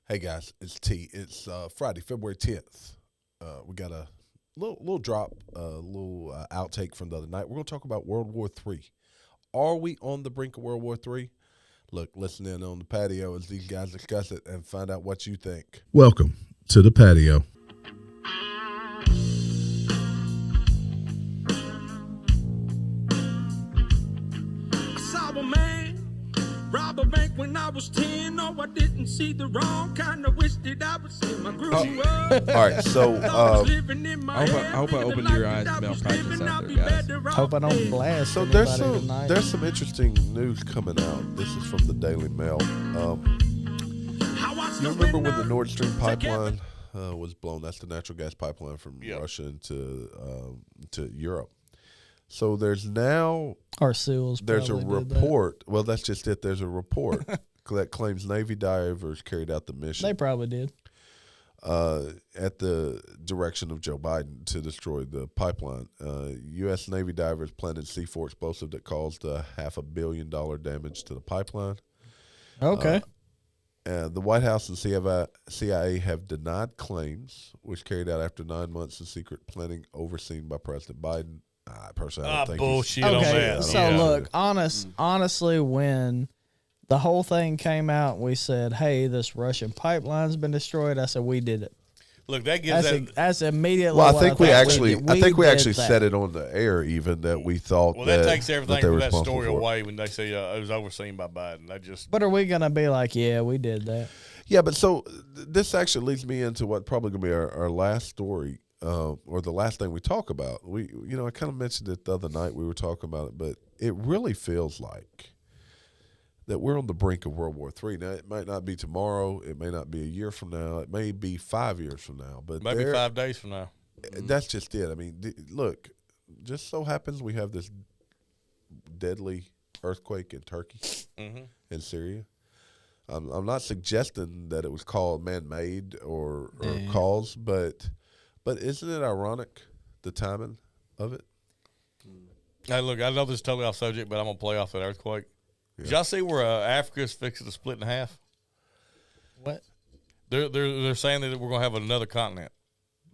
Hey guys, it's T. It's Friday, February 10th. We got a little drop, a little outtake from the other night. We're going to talk about World War III. Are we on the brink of World War III? Look, listen in on the patio as these guys discuss it and find out what you think. Welcome to the patio. Rob a bank when I was 10. No, I didn't see the wrong kind of wish that I would see my grew up. All right, so I hope I opened your eyes to malpractice out there, guys. Hope I don't blast. so there's some interesting news coming out. This is from the Daily Mail. You remember when the Nord Stream pipeline was blown? That's the natural gas pipeline from Russia to Europe. So there's now our SEALs. There's a report. Well, that's just it. There's a report that claims Navy divers carried out the mission. They probably did. At the direction of Joe Biden to destroy the pipeline. U.S. Navy divers planted C4 explosive that caused $500 million damage to the pipeline. Okay. The White House and CIA have denied claims, which carried out after 9 months of secret planning overseen by President Biden. I personally don't think bullshit on that. So look, honestly, when the whole thing came out, we said, "Hey, this Russian pipeline's been destroyed." I said, "We did it." Look, that gives that's immediately. Well, I think we actually did said it on the air, even that we thought. Well, that takes everything from that story away when they say it was overseen by Biden. But are we gonna be like, yeah, we did that? Yeah, but so this actually leads me into what probably gonna be our last story. Or the last thing we talk about. I kind of mentioned it the other night. We were talking about it, but it really feels like that we're on the brink of World War III. Now, it might not be tomorrow. It may not be a year from now. It may be 5 years from now. But maybe 5 days from now. That's just it. I mean, look, just so happens we have this deadly earthquake in Turkey and Syria. I'm not suggesting that it was called man-made or caused, but isn't it ironic, the timing of it? Hey, look, I know this is totally off subject, but I'm going to play off that earthquake. Yeah. Did y'all see where Africa's fixing to split in half? What? They're saying that we're going to have another continent.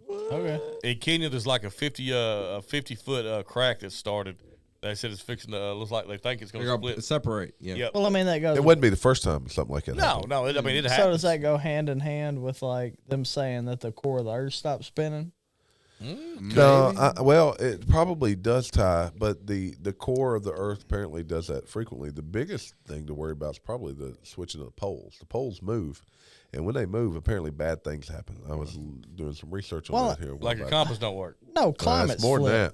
Okay. In Kenya, there's like a 50-foot crack that started. They said it's fixing to looks like they think it's going to split. Separate, yeah. Yep. Well, I mean, that goes. It wouldn't be the first time something like that happened. No, it happens. So does that go hand in hand with like them saying that the core of the Earth stopped spinning? No, it probably does tie, but the core of the Earth apparently does that frequently. The biggest thing to worry about is probably the switching of the poles. The poles move, and when they move, apparently bad things happen. I was doing some research on that here. Like a compass don't work. No, climate's more than that.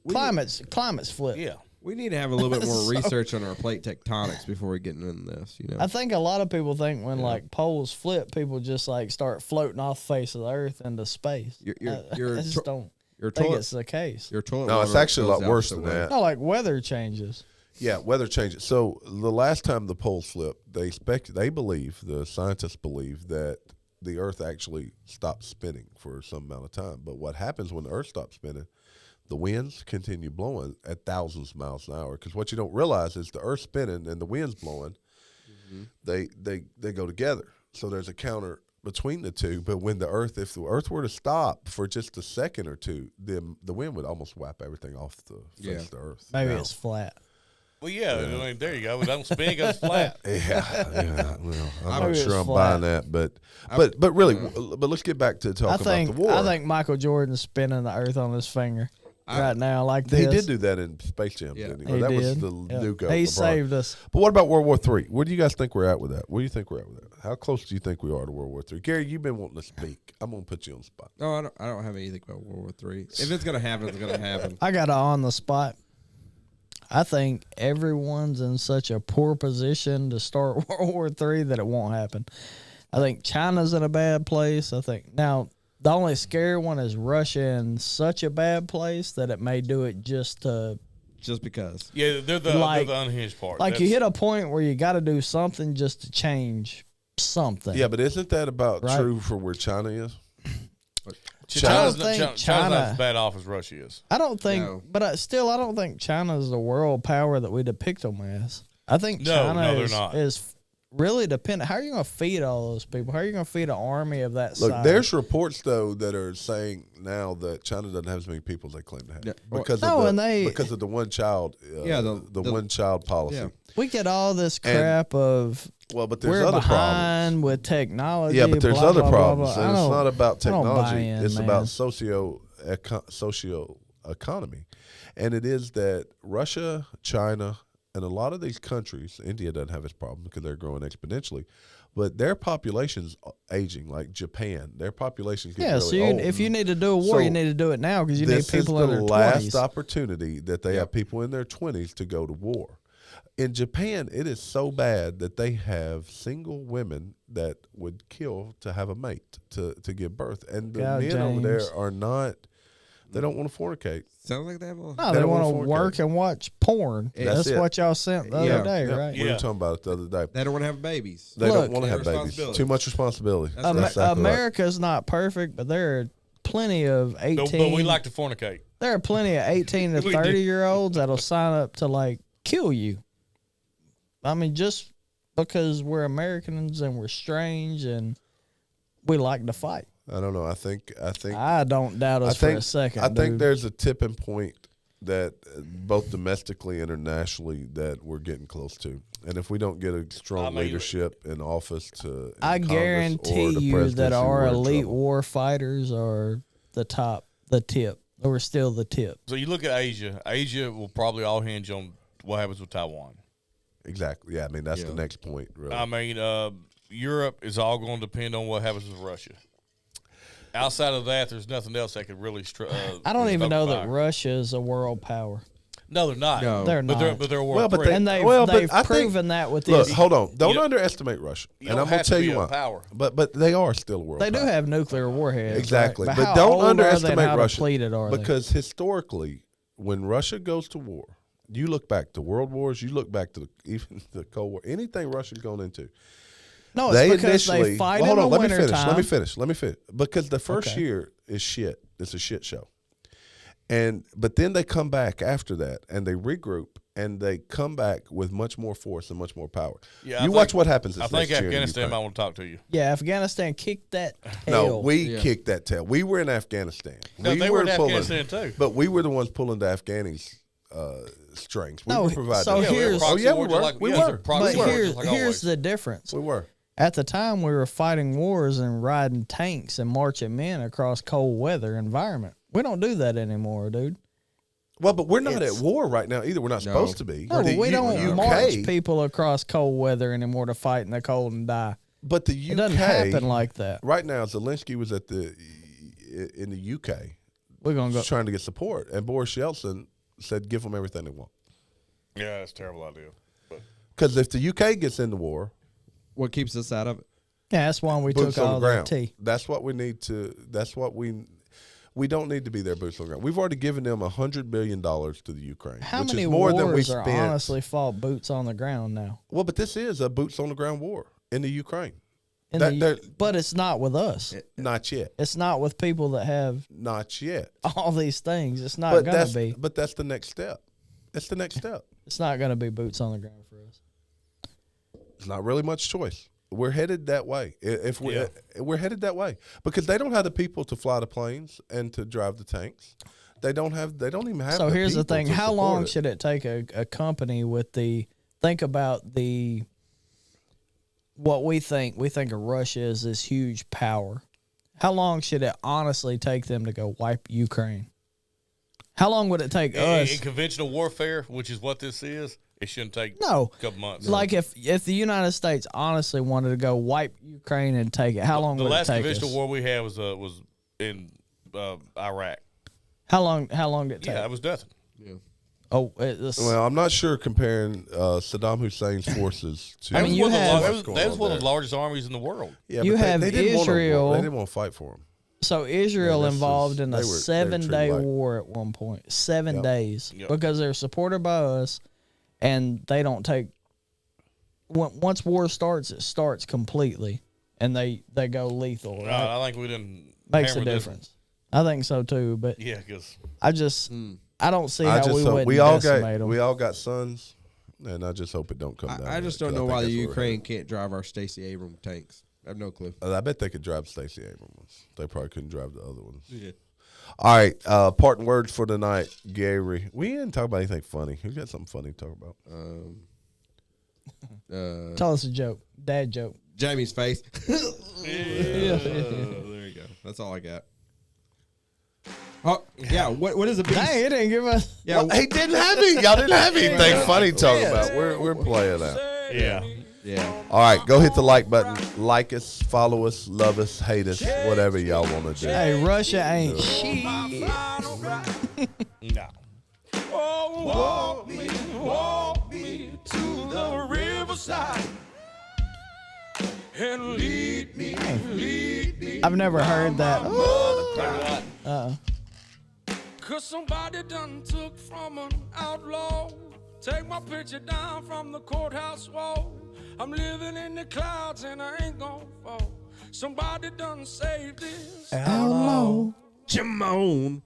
Climate's flip. Yeah. We need to have a little bit more research on our plate tectonics before we get into this. I think a lot of people think when like poles flip, people just like start floating off the face of the Earth into space. I just don't think it's the case. Your toilet. No, it's actually a lot worse than that. No, like weather changes. Yeah, weather changes. So the last time the poles flipped, the scientists believe that the Earth actually stopped spinning for some amount of time. But what happens when the Earth stops spinning? The winds continue blowing at thousands of miles an hour, because what you don't realize is the Earth's spinning and the wind's blowing. They go together. So there's a counter between the two. But when if the Earth were to stop for just a second or two, then the wind would almost wipe everything off the face of the Earth. Maybe it's flat. Well, yeah. I mean, there you go. It don't spin, it goes flat. Yeah. Well, I'm not sure I'm buying that, but really, but let's get back to talking about the war. I think Michael Jordan's spinning the Earth on his finger. Right now, like this. He did do that in Space Jam, didn't he? That was the nuke. He saved us. But what about World War III? Where do you guys think we're at with that? Where do you think we're at with that? How close do you think we are to World War III? Gary, you've been wanting to speak. I'm going to put you on the spot. No, I don't have anything about World War III. If it's going to happen, it's going to happen. I got it on the spot. I think everyone's in such a poor position to start World War III that it won't happen. I think China's in a bad place. Now, the only scary one is Russia in such a bad place that it may do it just because. Yeah, they're the unhinged part. Like you hit a point where you got to do something just to change something. Yeah, but isn't that about true for where China is? China's not as bad off as Russia is. I don't think, but I don't think China is the world power that we depict them as. I think China is really dependent. How are you going to feed all those people? How are you going to feed an army of that Look, size? there's reports though that are saying now that China doesn't have as many people as they claim to have because of the one child, the one child policy. Yeah. We get all this crap of but there's we're other behind problems with technology. Yeah, but there's blah, other blah, problems, blah, blah. and it's not about I don't buy technology. in, It's man. about socio economy, and it is that Russia, China, and a lot of these countries. India doesn't have this problem because they're growing exponentially, but their population's aging. Like Japan, their population's getting really old. If you need to do a war, you need to do it now because you need people in their 20s. This is the last opportunity that they have people in their 20s to go to war. In Japan, it is so bad that they have single women that would kill to have a mate to give birth, and the men over there are not. They don't want to fornicate. Sounds like they have a. No, they want to work and watch porn. That's what y'all sent the other day, right? We were talking about it the other day. They don't want to have babies. They don't want to have babies. Too much responsibility. That's exactly America's not perfect, but there are plenty of 18. But we like to fornicate. There are plenty of 18 to 30-year-olds that'll sign up to like kill you. I mean, just because we're Americans and we're strange and we like to fight. I don't know. I think. I don't doubt us for a second. I think there's a tipping point that both domestically and internationally that we're getting close to, and if we don't get a strong leadership in office I guarantee you that our elite war fighters are the tip. We're still the tip. So you look at Asia. Asia will probably all hinge on what happens with Taiwan. Exactly. Yeah. I mean, that's the next point. Really. I mean, Europe is all going to depend on what happens with Russia. Outside of that, there's nothing else that could really. I don't even know that Russia is a world power. No, they're not. No. They're not. But they're a world threat. And they've proven that with this. Look, hold on. Don't underestimate Russia. And I'm going to tell you why. Power. But they are still a world power. They do have nuclear warheads. Exactly. Right? But don't underestimate Russia. Are because historically, when Russia goes to war, you look back to world wars, you look back to even the Cold War, anything Russia's gone into. No, it's because they fight in the winter time. Let me finish. Because the first year is shit. It's a shit show. But then they come back after that, and they regroup, and they come back with much more force and much more power. Yeah, watch what happens this next year. I think Afghanistan might want to talk to you. Yeah, Afghanistan kicked that tail. No, we kicked that tail. We were in Afghanistan. No, they were in Afghanistan too. But we were the ones pulling the Afghanis' strings. We were providing. So here's we were. But here's the difference. We were. At the time, we were fighting wars and riding tanks and marching men across cold weather environment. We don't do that anymore, dude. Well, but we're not at war right now either. We're not supposed to be. No, we don't march people across cold weather anymore to fight in the cold and die. But the UK, it doesn't happen like that. Right now, Zelensky was in the UK. We're gonna go trying to get support, and Boris Yeltsin said, "Give them everything they want." Yeah, that's a terrible idea. Because if the UK gets into war, what keeps us out of it? Yeah, that's why we took all the tea. That's what we need to. That's what we don't need to be there boots on the ground. We've already given them $100 billion to the Ukraine. How which many is more wars than we are spent. honestly fought boots on the ground now? Well, but this is a boots on the ground war in the Ukraine. But it's not with us. Not yet. It's not with people that have not yet all these things. It's not going to be. But that's the next step. It's the next step. It's not going to be boots on the ground for us. It's not really much choice. We're headed that way. We're headed that way because they don't have the people to fly the planes and to drive the tanks. They don't even have. So here's the thing: how long it. should it take a company with think about what we think of Russia as this huge power? How long should it honestly take them to go wipe Ukraine? How long would it take us in conventional warfare, which is what this is? It shouldn't take a couple months. Like if the United States honestly wanted to go wipe Ukraine and take it, how long would it take us? The last conventional war we had was in Iraq. How long did it take? Yeah, it was nothing. Yeah. Oh, well, I'm not sure comparing Saddam Hussein's forces to. I mean, that was one of the largest armies in the world. Yeah, you have Israel. They didn't want to fight for them. So Israel involved in a 7-day war at one point. 7 days because they're supported by us. And they don't take once war starts, it starts completely, and they go lethal. Right? I think we didn't makes a difference. I think so too, but yeah, because I don't see how we wouldn't decimate them. We all got sons. and I just hope it don't come down. I just don't know why the Ukraine can't drive our Stacey Abrams tanks. I have no clue. I bet they could drive Stacey Abrams. They probably couldn't drive the other ones. Yeah. All right, parting words for tonight, Gary. We didn't talk about anything funny. Who got something funny to talk about? Tell us a joke. Dad joke. Jamie's face. Yeah. There you go. That's all I got. Oh yeah. What is a beast? Dang, it didn't give us. Yeah. Well, he didn't have any. Y'all didn't have anything funny to talk about. We're playing out. Yeah. Yeah. All right, go hit the like button. Like us, follow us, love us, hate us, whatever y'all want to do. Hey, Russia ain't shit. No. Oh, walk me to the riverside and lead me. I've never heard that. Cause somebody done took from an outlaw. Take my picture down from the courthouse wall. I'm living in the clouds and I ain't gon' fall. Somebody done saved this Outlaw. Jamone.